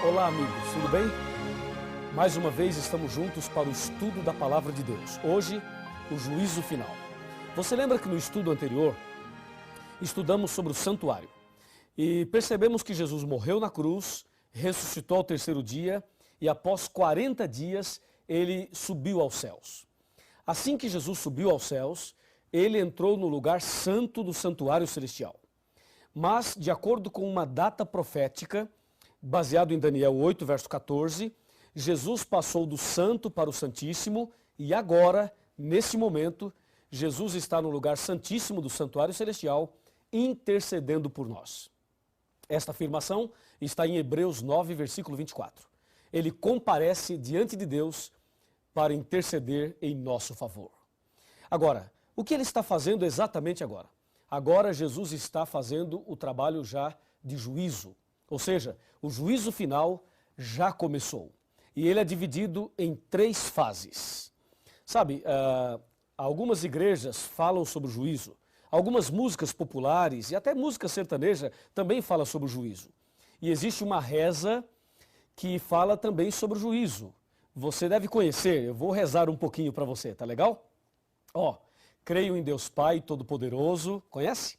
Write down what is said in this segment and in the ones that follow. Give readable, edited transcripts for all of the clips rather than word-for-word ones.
Olá, amigos, tudo bem? Mais uma vez estamos juntos para o estudo da Palavra de Deus. Hoje, o juízo final. Você lembra que no estudo anterior, estudamos sobre o santuário e percebemos que Jesus morreu na cruz, ressuscitou ao terceiro dia e após 40 dias ele subiu aos céus. Assim que Jesus subiu aos céus, ele entrou no lugar santo do santuário celestial. Mas, de acordo com uma data profética, baseado em Daniel 8, verso 14, Jesus passou do santo para o santíssimo e agora, nesse momento, Jesus está no lugar santíssimo do santuário celestial, intercedendo por nós. Esta afirmação está em Hebreus 9, versículo 24. Ele comparece diante de Deus para interceder em nosso favor. Agora, o que ele está fazendo exatamente agora? Agora Jesus está fazendo o trabalho já de juízo, ou seja, o juízo final já começou. E ele é dividido em 3 fases. Sabe, algumas igrejas falam sobre o juízo, algumas músicas populares e até música sertaneja também falam sobre o juízo. E existe uma reza que fala também sobre o juízo. Você deve conhecer, eu vou rezar um pouquinho para você, tá legal? Creio em Deus Pai Todo-Poderoso, conhece?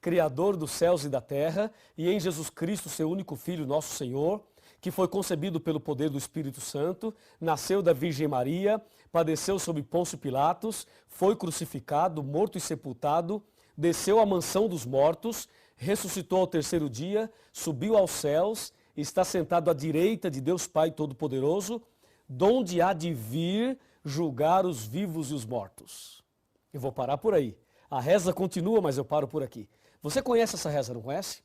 Criador dos céus e da terra, e em Jesus Cristo, seu único Filho, nosso Senhor, que foi concebido pelo poder do Espírito Santo, nasceu da Virgem Maria, padeceu sob Pôncio Pilatos, foi crucificado, morto e sepultado, desceu à mansão dos mortos, ressuscitou ao terceiro dia, subiu aos céus, está sentado à direita de Deus Pai Todo-Poderoso, donde há de vir julgar os vivos e os mortos. Eu vou parar por aí. A reza continua, mas eu paro por aqui. Você conhece essa reza, não conhece?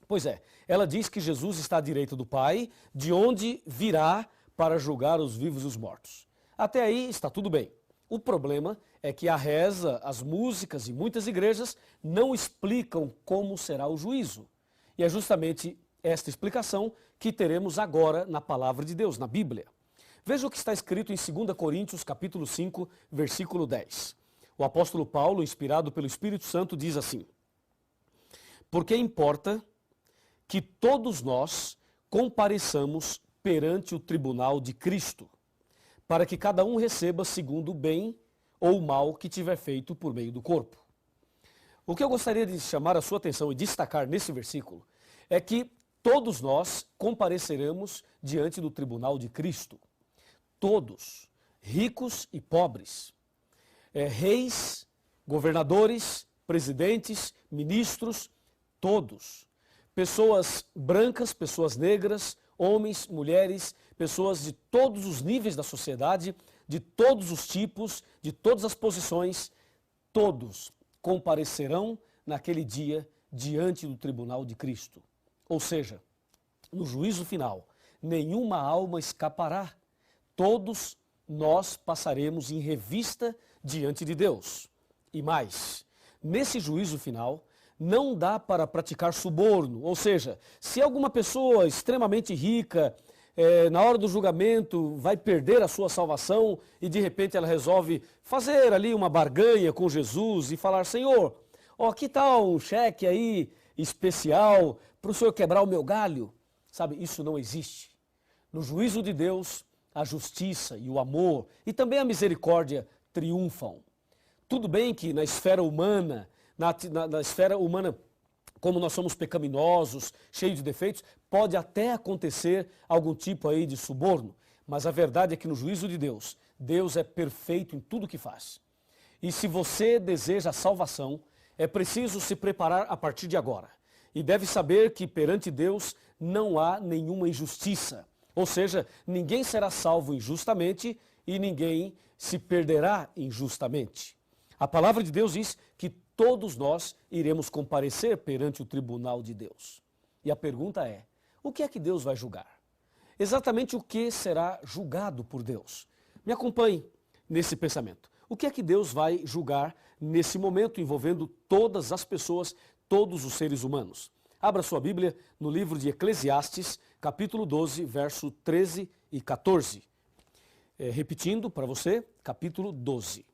Pois é, ela diz que Jesus está à direita do Pai, de onde virá para julgar os vivos e os mortos. Até aí está tudo bem. O problema é que a reza, as músicas e muitas igrejas não explicam como será o juízo. E é justamente esta explicação que teremos agora na Palavra de Deus, na Bíblia. Veja o que está escrito em 2 Coríntios, capítulo 5, versículo 10. O apóstolo Paulo, inspirado pelo Espírito Santo, diz assim: porque importa que todos nós compareçamos perante o tribunal de Cristo, para que cada um receba segundo o bem ou o mal que tiver feito por meio do corpo. O que eu gostaria de chamar a sua atenção e destacar nesse versículo é que todos nós compareceremos diante do tribunal de Cristo. Todos, ricos e pobres, reis, governadores, presidentes, ministros, todos. Pessoas brancas, pessoas negras, homens, mulheres, pessoas de todos os níveis da sociedade, de todos os tipos, de todas as posições, todos comparecerão naquele dia diante do tribunal de Cristo. Ou seja, no juízo final, nenhuma alma escapará. Todos nós passaremos em revista diante de Deus. E mais, nesse juízo final, não dá para praticar suborno, ou seja, se alguma pessoa extremamente rica, na hora do julgamento, vai perder a sua salvação e de repente ela resolve fazer ali uma barganha com Jesus e falar: Senhor, que tal um cheque aí especial para o Senhor quebrar o meu galho? Sabe, isso não existe. No juízo de Deus, a justiça e o amor e também a misericórdia triunfam. Tudo bem que na esfera humana, na esfera humana, como nós somos pecaminosos, cheios de defeitos, pode até acontecer algum tipo aí de suborno, mas a verdade é que no juízo de Deus, Deus é perfeito em tudo que faz. E se você deseja a salvação, é preciso se preparar a partir de agora. E deve saber que perante Deus não há nenhuma injustiça. Ou seja, ninguém será salvo injustamente e ninguém se perderá injustamente. A palavra de Deus diz que todos nós iremos comparecer perante o tribunal de Deus. E a pergunta é: o que é que Deus vai julgar? Exatamente o que será julgado por Deus? Me acompanhe nesse pensamento. O que é que Deus vai julgar nesse momento envolvendo todas as pessoas, todos os seres humanos? Abra sua Bíblia no livro de Eclesiastes, capítulo 12, verso 13 e 14. Repetindo para você, capítulo 12.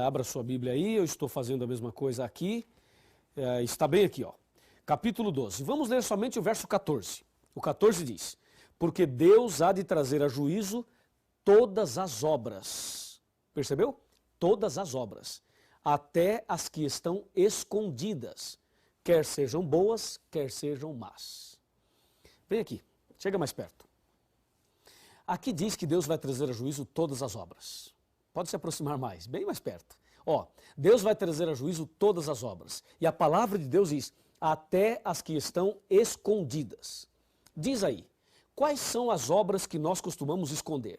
Abra sua Bíblia aí, eu estou fazendo a mesma coisa aqui. Está bem aqui, Capítulo 12. Vamos ler somente o verso 14. O 14 diz, porque Deus há de trazer a juízo todas as obras. Percebeu? Todas as obras, até as que estão escondidas, quer sejam boas, quer sejam más. Vem aqui, chega mais perto. Aqui diz que Deus vai trazer a juízo todas as obras. Pode se aproximar mais, bem mais perto. Ó, Deus vai trazer a juízo todas as obras. E a palavra de Deus diz, até as que estão escondidas. Diz aí, quais são as obras que nós costumamos esconder?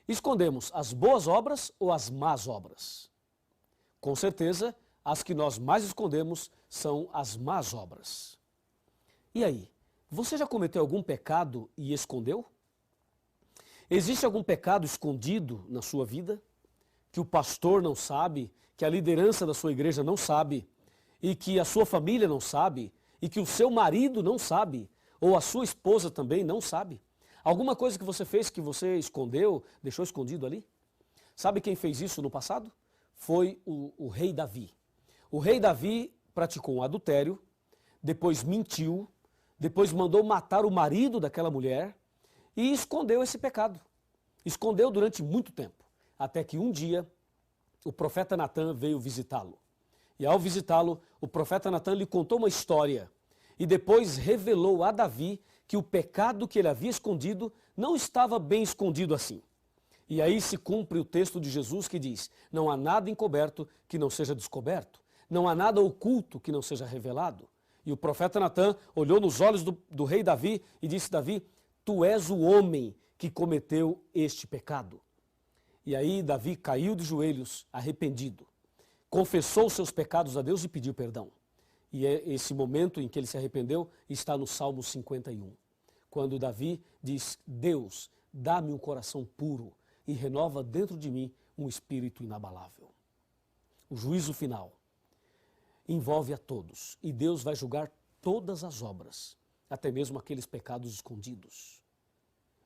Escondemos as boas obras ou as más obras? Com certeza, as que nós mais escondemos são as más obras. E aí, você já cometeu algum pecado e escondeu? Existe algum pecado escondido na sua vida? Que o pastor não sabe, que a liderança da sua igreja não sabe, e que a sua família não sabe, e que o seu marido não sabe, ou a sua esposa também não sabe? Alguma coisa que você fez que você escondeu, deixou escondido ali? Sabe quem fez isso no passado? Foi o rei Davi. O rei Davi praticou um adultério, depois mentiu, depois mandou matar o marido daquela mulher e escondeu esse pecado. Escondeu durante muito tempo, até que um dia o profeta Natan veio visitá-lo. E ao visitá-lo, o profeta Natan lhe contou uma história e depois revelou a Davi que o pecado que ele havia escondido não estava bem escondido assim. E aí se cumpre o texto de Jesus que diz, não há nada encoberto que não seja descoberto, não há nada oculto que não seja revelado. E o profeta Natan olhou nos olhos do rei Davi e disse, Davi, tu és o homem que cometeu este pecado. E aí Davi caiu de joelhos, arrependido, confessou seus pecados a Deus e pediu perdão. E esse momento em que ele se arrependeu está no Salmo 51, quando Davi diz, Deus, dá-me um coração puro e renova dentro de mim um espírito inabalável. O juízo final envolve a todos e Deus vai julgar todas as obras, até mesmo aqueles pecados escondidos.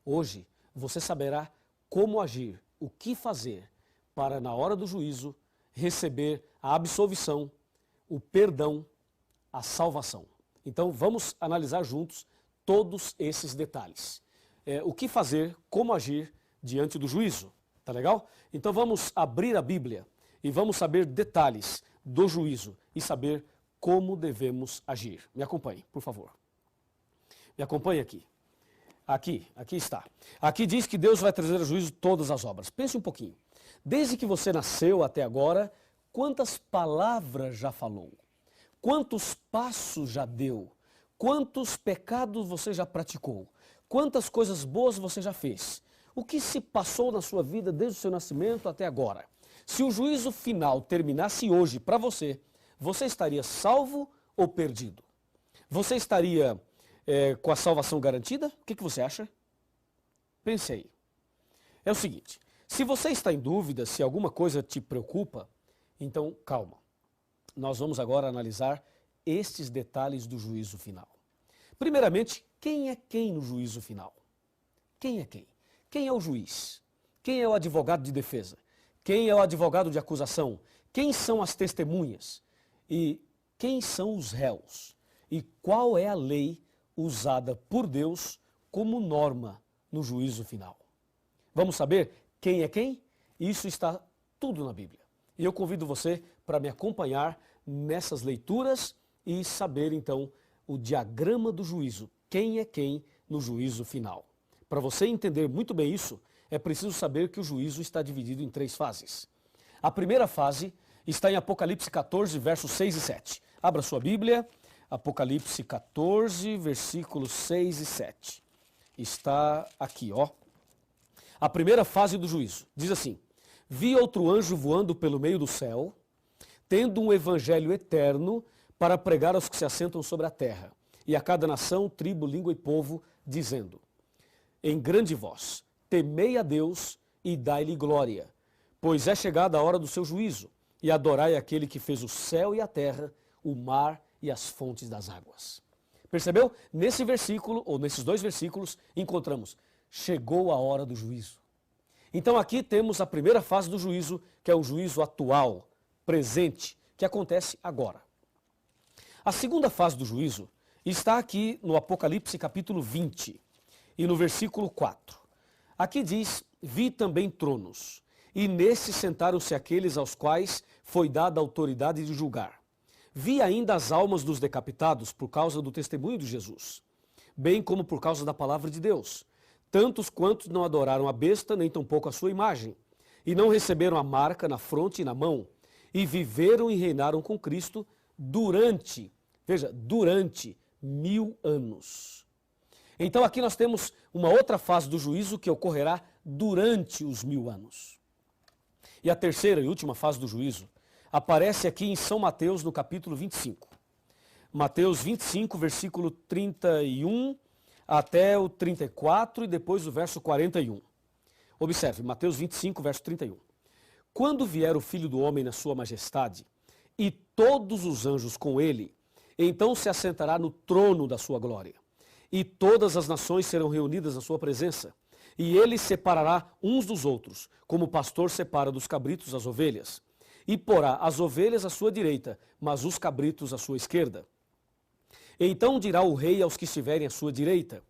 Hoje você saberá como agir, o que fazer para na hora do juízo receber a absolvição, o perdão, a salvação. Então vamos analisar juntos todos esses detalhes. O que fazer, como agir diante do juízo, tá legal? Então vamos abrir a Bíblia e vamos saber detalhes do juízo e saber como devemos agir. Me acompanhe, por favor. Me acompanhe aqui. Aqui está. Aqui diz que Deus vai trazer a juízo todas as obras. Pense um pouquinho. Desde que você nasceu até agora, quantas palavras já falou? Quantos passos já deu? Quantos pecados você já praticou? Quantas coisas boas você já fez? O que se passou na sua vida desde o seu nascimento até agora? Se o juízo final terminasse hoje para você, você estaria salvo ou perdido? Você estaria com a salvação garantida? O que você acha? Pense aí. É o seguinte, se você está em dúvida, se alguma coisa te preocupa, então calma. Nós vamos agora analisar estes detalhes do juízo final. Primeiramente, quem é quem no juízo final? Quem é quem? Quem é o juiz? Quem é o advogado de defesa? Quem é o advogado de acusação? Quem são as testemunhas? E quem são os réus? E qual é a lei usada por Deus como norma no juízo final? Vamos saber quem é quem? Isso está tudo na Bíblia. E eu convido você para me acompanhar nessas leituras e saber então o diagrama do juízo. Quem é quem no juízo final? Para você entender muito bem isso, é preciso saber que o juízo está dividido em 3 fases. A primeira fase está em Apocalipse 14, versos 6 e 7. Abra sua Bíblia, Apocalipse 14, versículos 6 e 7. Está aqui, ó. A primeira fase do juízo diz assim, vi outro anjo voando pelo meio do céu, tendo um evangelho eterno para pregar aos que se assentam sobre a terra, e a cada nação, tribo, língua e povo, dizendo, em grande voz, temei a Deus e dai-lhe glória, pois é chegada a hora do seu juízo, e adorai aquele que fez o céu e a terra, o mar e as fontes das águas. Percebeu? Nesse versículo, ou nesses 2 versículos, encontramos, chegou a hora do juízo. Então aqui temos a primeira fase do juízo, que é o juízo atual, presente, que acontece agora. A segunda fase do juízo está aqui no Apocalipse capítulo 20 e no versículo 4. Aqui diz: vi também tronos, e nesses sentaram-se aqueles aos quais foi dada a autoridade de julgar. Vi ainda as almas dos decapitados por causa do testemunho de Jesus, bem como por causa da palavra de Deus, tantos quantos não adoraram a besta, nem tampouco a sua imagem, e não receberam a marca na fronte e na mão, e viveram e reinaram com Cristo durante 1000 anos. Então aqui nós temos uma outra fase do juízo que ocorrerá durante os 1000 anos. E a terceira e última fase do juízo aparece aqui em São Mateus, no capítulo 25. Mateus 25, versículo 31 até o 34 e depois o verso 41. Observe, Mateus 25, verso 31. Quando vier o Filho do Homem na sua majestade, e todos os anjos com ele, então se assentará no trono da sua glória. E todas as nações serão reunidas na sua presença. E ele separará uns dos outros, como o pastor separa dos cabritos as ovelhas. E porá as ovelhas à sua direita, mas os cabritos à sua esquerda. Então dirá o rei aos que estiverem à sua direita: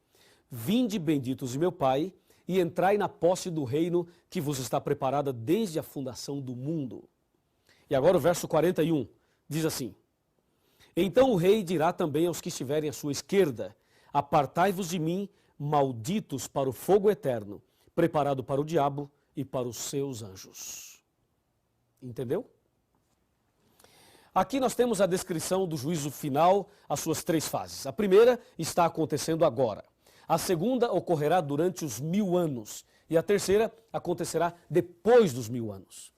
vinde benditos de meu Pai, e entrai na posse do reino que vos está preparada desde a fundação do mundo. E agora o verso 41 diz assim: então o rei dirá também aos que estiverem à sua esquerda: apartai-vos de mim, malditos, para o fogo eterno, preparado para o diabo e para os seus anjos. Entendeu? Aqui nós temos a descrição do juízo final, as suas 3 fases. A primeira está acontecendo agora. A segunda ocorrerá durante os 1000 anos. E a terceira acontecerá depois dos 1000 anos.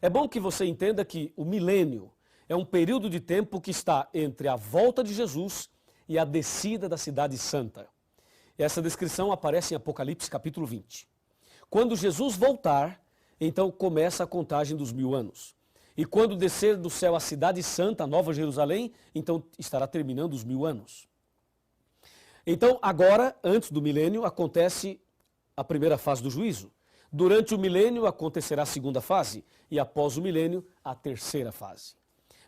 É bom que você entenda que o milênio é um período de tempo que está entre a volta de Jesus e a descida da cidade santa. Essa descrição aparece em Apocalipse capítulo 20. Quando Jesus voltar, então começa a contagem dos 1000 anos. E quando descer do céu a cidade santa, a Nova Jerusalém, então estará terminando os 1000 anos. Então agora, antes do milênio, acontece a primeira fase do juízo. Durante o milênio acontecerá a segunda fase e após o milênio, a terceira fase.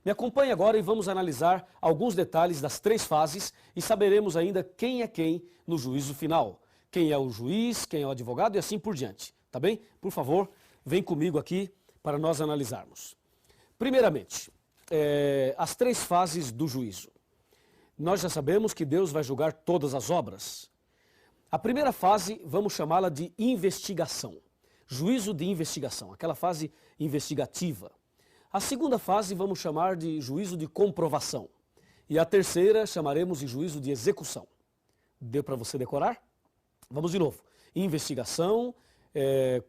Me acompanhe agora e vamos analisar alguns detalhes das 3 fases e saberemos ainda quem é quem no juízo final. Quem é o juiz, quem é o advogado e assim por diante. Tá bem? Por favor, vem comigo aqui para nós analisarmos. Primeiramente, as 3 fases do juízo. Nós já sabemos que Deus vai julgar todas as obras. A primeira fase, vamos chamá-la de investigação. Juízo de investigação, aquela fase investigativa. A segunda fase vamos chamar de juízo de comprovação. E a terceira chamaremos de juízo de execução. Deu para você decorar? Vamos de novo. Investigação,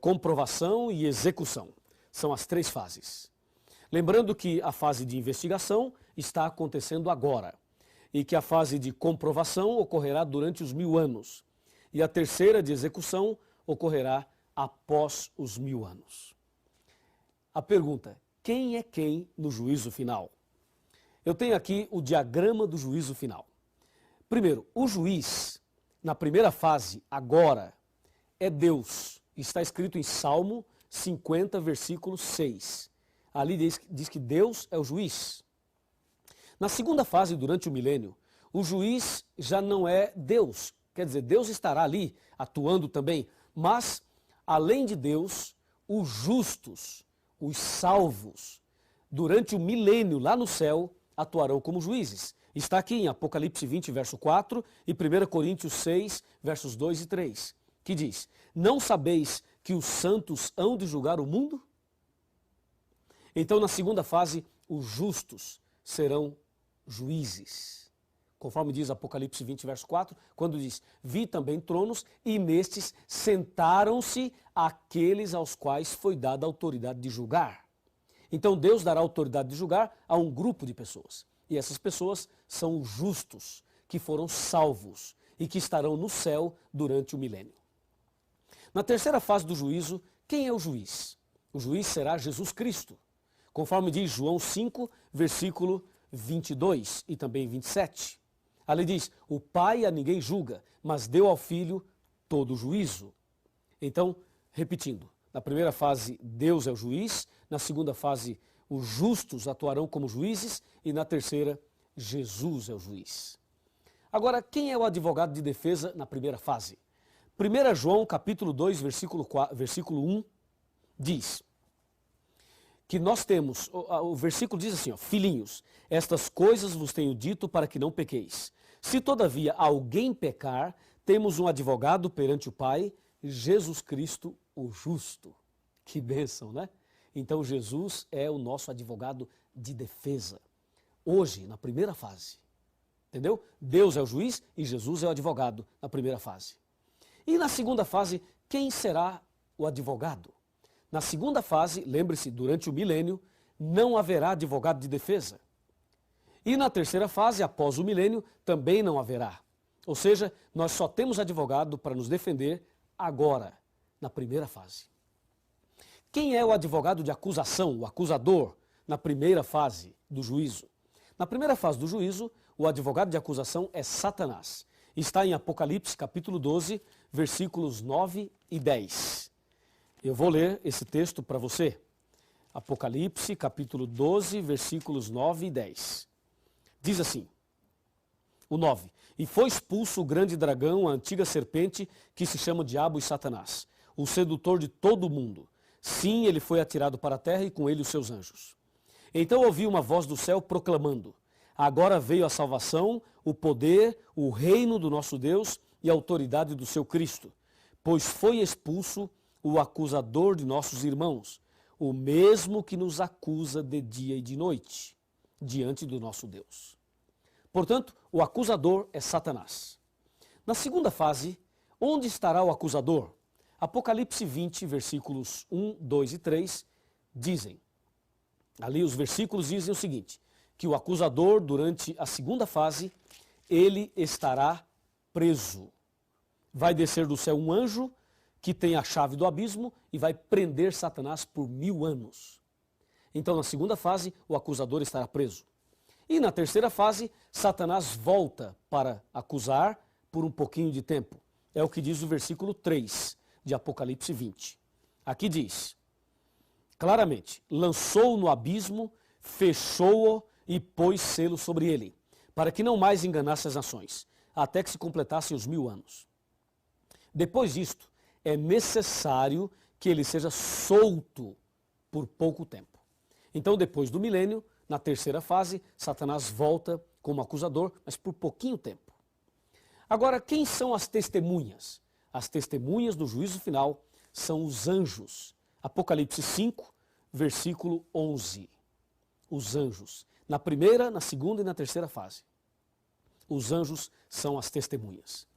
comprovação e execução. São as 3 fases. Lembrando que a fase de investigação está acontecendo agora. E que a fase de comprovação ocorrerá durante os 1000 anos. E a terceira, de execução, ocorrerá após os 1000 anos. A pergunta: quem é quem no juízo final? Eu tenho aqui o diagrama do juízo final. Primeiro, o juiz, na primeira fase, agora, é Deus. Está escrito em Salmo 50, versículo 6. Ali diz que Deus é o juiz. Na segunda fase, durante o milênio, o juiz já não é Deus. Quer dizer, Deus estará ali atuando também, mas, além de Deus, os justos, os salvos, durante o milênio lá no céu, atuarão como juízes. Está aqui em Apocalipse 20, verso 4 e 1 Coríntios 6, versos 2 e 3, que diz: não sabeis que os santos hão de julgar o mundo? Então, na segunda fase, os justos serão juízes. Conforme diz Apocalipse 20, verso 4, quando diz: vi também tronos, e nestes sentaram-se aqueles aos quais foi dada a autoridade de julgar. Então Deus dará autoridade de julgar a um grupo de pessoas. E essas pessoas são os justos, que foram salvos e que estarão no céu durante o milênio. Na terceira fase do juízo, quem é o juiz? O juiz será Jesus Cristo. Conforme diz João 5, versículo 22 e também 27. Ali diz: o Pai a ninguém julga, mas deu ao Filho todo o juízo. Então, repetindo, na primeira fase Deus é o juiz, na segunda fase os justos atuarão como juízes e na terceira Jesus é o juiz. Agora, quem é o advogado de defesa na primeira fase? 1 João capítulo 2, versículo 1, diz que nós temos, o versículo diz assim, ó, filhinhos, estas coisas vos tenho dito para que não pequeis. Se todavia alguém pecar, temos um advogado perante o Pai, Jesus Cristo o justo. Que bênção, né? Então Jesus é o nosso advogado de defesa. Hoje, na primeira fase. Entendeu? Deus é o juiz e Jesus é o advogado na primeira fase. E na segunda fase, quem será o advogado? Na segunda fase, lembre-se, durante o milênio, não haverá advogado de defesa. E na terceira fase, após o milênio, também não haverá. Ou seja, nós só temos advogado para nos defender agora, na primeira fase. Quem é o advogado de acusação, o acusador, na primeira fase do juízo? Na primeira fase do juízo, o advogado de acusação é Satanás. Está em Apocalipse, capítulo 12, versículos 9 e 10. Eu vou ler esse texto para você. Apocalipse, capítulo 12, versículos 9 e 10. Diz assim, o 9. E foi expulso o grande dragão, a antiga serpente, que se chama Diabo e Satanás, o sedutor de todo o mundo. Sim, ele foi atirado para a terra e com ele os seus anjos. Então ouvi uma voz do céu proclamando, agora veio a salvação, o poder, o reino do nosso Deus e a autoridade do seu Cristo, pois foi expulso o acusador de nossos irmãos, o mesmo que nos acusa de dia e de noite, diante do nosso Deus. Portanto, o acusador é Satanás. Na segunda fase, onde estará o acusador? Apocalipse 20, versículos 1, 2 e 3, dizem, ali os versículos dizem o seguinte, que o acusador, durante a segunda fase, ele estará preso. Vai descer do céu um anjo que tem a chave do abismo e vai prender Satanás por 1000 anos. Então, na segunda fase, o acusador estará preso. E na terceira fase, Satanás volta para acusar por um pouquinho de tempo. É o que diz o versículo 3 de Apocalipse 20. Aqui diz, claramente, lançou-o no abismo, fechou-o e pôs selo sobre ele, para que não mais enganasse as nações, até que se completassem os 1000 anos. Depois disto, é necessário que ele seja solto por pouco tempo. Então, depois do milênio, na terceira fase, Satanás volta como acusador, mas por pouquinho tempo. Agora, quem são as testemunhas? As testemunhas do juízo final são os anjos. Apocalipse 5, versículo 11. Os anjos. Na primeira, na segunda e na terceira fase. Os anjos são as testemunhas.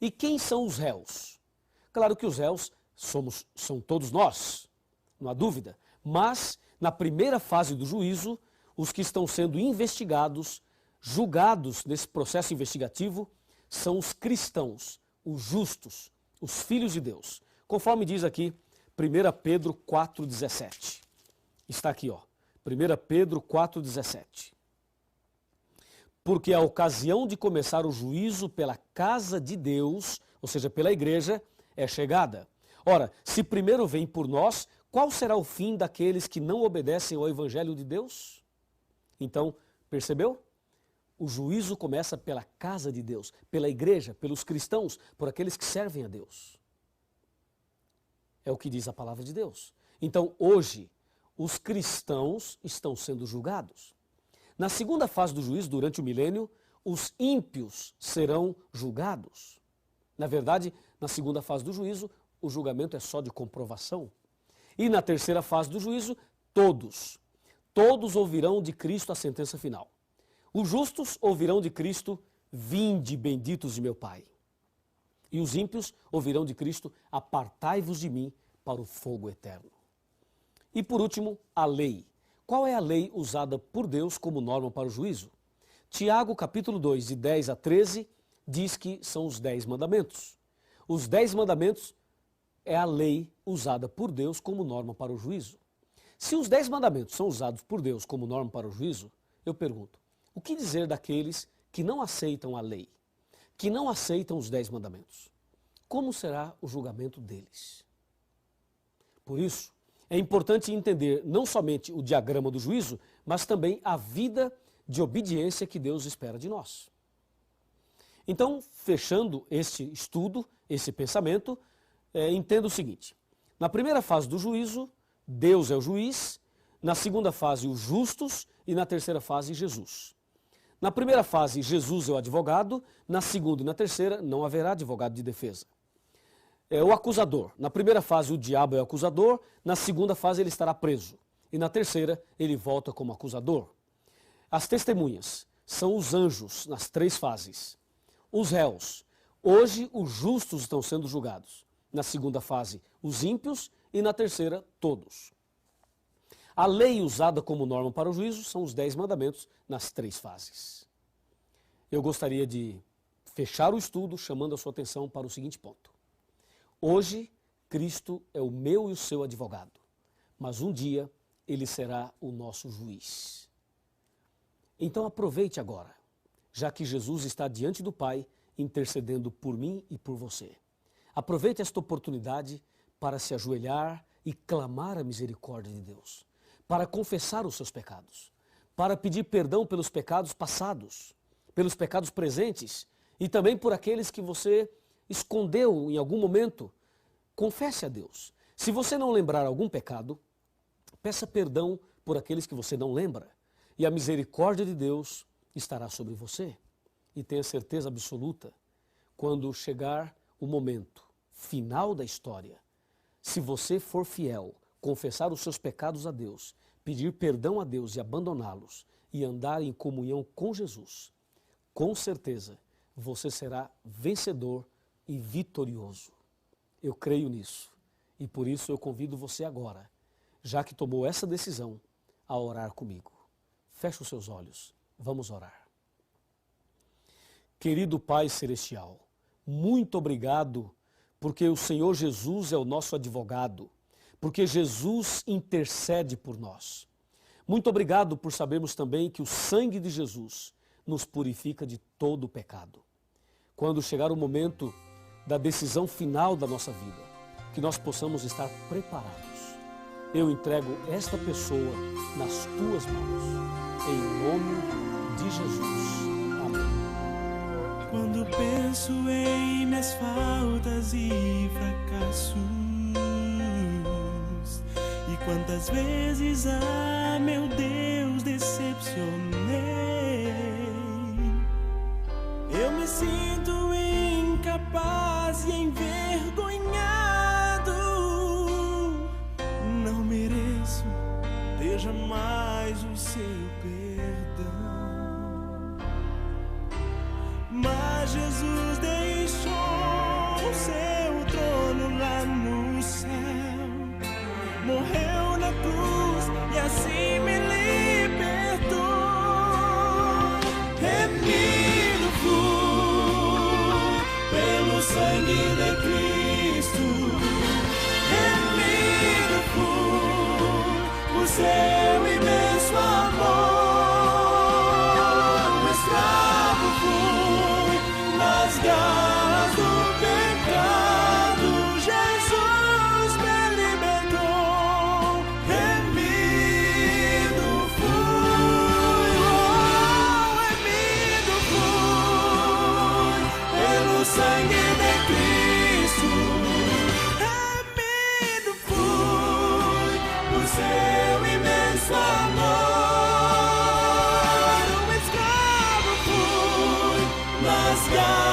E quem são os réus? Claro que os réus são todos nós, não há dúvida. Mas, na primeira fase do juízo, os que estão sendo investigados, julgados nesse processo investigativo, são os cristãos, os justos, os filhos de Deus. Conforme diz aqui 1 Pedro 4,17. Está aqui, ó. 1 Pedro 4,17. Porque a ocasião de começar o juízo pela casa de Deus, ou seja, pela igreja, é chegada. Ora, se primeiro vem por nós, qual será o fim daqueles que não obedecem ao evangelho de Deus? Então, percebeu? O juízo começa pela casa de Deus, pela igreja, pelos cristãos, por aqueles que servem a Deus. É o que diz a palavra de Deus. Então, hoje, os cristãos estão sendo julgados. Na segunda fase do juízo, durante o milênio, os ímpios serão julgados. Na verdade, na segunda fase do juízo, o julgamento é só de comprovação. E na terceira fase do juízo, todos ouvirão de Cristo a sentença final. Os justos ouvirão de Cristo, vinde benditos de meu Pai. E os ímpios ouvirão de Cristo, apartai-vos de mim para o fogo eterno. E por último, a lei. Qual é a lei usada por Deus como norma para o juízo? Tiago, capítulo 2, de 10 a 13, diz que são os 10 mandamentos. Os 10 mandamentos é a lei usada por Deus como norma para o juízo. Se os 10 mandamentos são usados por Deus como norma para o juízo, eu pergunto, o que dizer daqueles que não aceitam a lei, que não aceitam os 10 mandamentos? Como será o julgamento deles? Por isso, é importante entender não somente o diagrama do juízo, mas também a vida de obediência que Deus espera de nós. Então, fechando este estudo, esse pensamento, entenda o seguinte. Na primeira fase do juízo, Deus é o juiz. Na segunda fase, os justos. E na terceira fase, Jesus. Na primeira fase, Jesus é o advogado. Na segunda e na terceira, não haverá advogado de defesa. O acusador. Na primeira fase, o diabo é o acusador. Na segunda fase, ele estará preso. E na terceira, ele volta como acusador. As testemunhas são os anjos nas três fases. Os réus. Hoje, os justos estão sendo julgados. Na segunda fase, os ímpios. E na terceira, todos. A lei usada como norma para o juízo são os 10 mandamentos nas três fases. Eu gostaria de fechar o estudo chamando a sua atenção para o seguinte ponto. Hoje, Cristo é o meu e o seu advogado, mas um dia ele será o nosso juiz. Então aproveite agora, já que Jesus está diante do Pai, intercedendo por mim e por você. Aproveite esta oportunidade para se ajoelhar e clamar a misericórdia de Deus, para confessar os seus pecados, para pedir perdão pelos pecados passados, pelos pecados presentes e também por aqueles que você escondeu em algum momento. Confesse a Deus. Se você não lembrar algum pecado, peça perdão por aqueles que você não lembra e a misericórdia de Deus estará sobre você. E tenha certeza absoluta, quando chegar o momento final da história, se você for fiel, confessar os seus pecados a Deus, pedir perdão a Deus e abandoná-los e andar em comunhão com Jesus, com certeza você será vencedor e vitorioso. Eu creio nisso e por isso eu convido você agora, já que tomou essa decisão, a orar comigo. Feche os seus olhos, vamos orar. Querido Pai Celestial, muito obrigado porque o Senhor Jesus é o nosso advogado, porque Jesus intercede por nós. Muito obrigado por sabermos também que o sangue de Jesus nos purifica de todo o pecado. Quando chegar o momento da decisão final da nossa vida, que nós possamos estar preparados. Eu entrego esta pessoa nas tuas mãos, em nome de Jesus. Amém. Quando penso em minhas faltas e fracassos, e quantas vezes, meu Deus, decepcionei, eu me sinto incapaz e envergonhado. Não mereço ter jamais o seu perdão. Mas Jesus deixou o seu trono lá no céu, morreu na cruz e assim me libertou. Remido fui pelo sangue de Cristo, remido fui por seu imenso amor. Garras do pecado, Jesus me libertou. Remido fui, remido fui pelo sangue de Cristo. Remido fui por seu imenso amor. Um escravo fui nas garras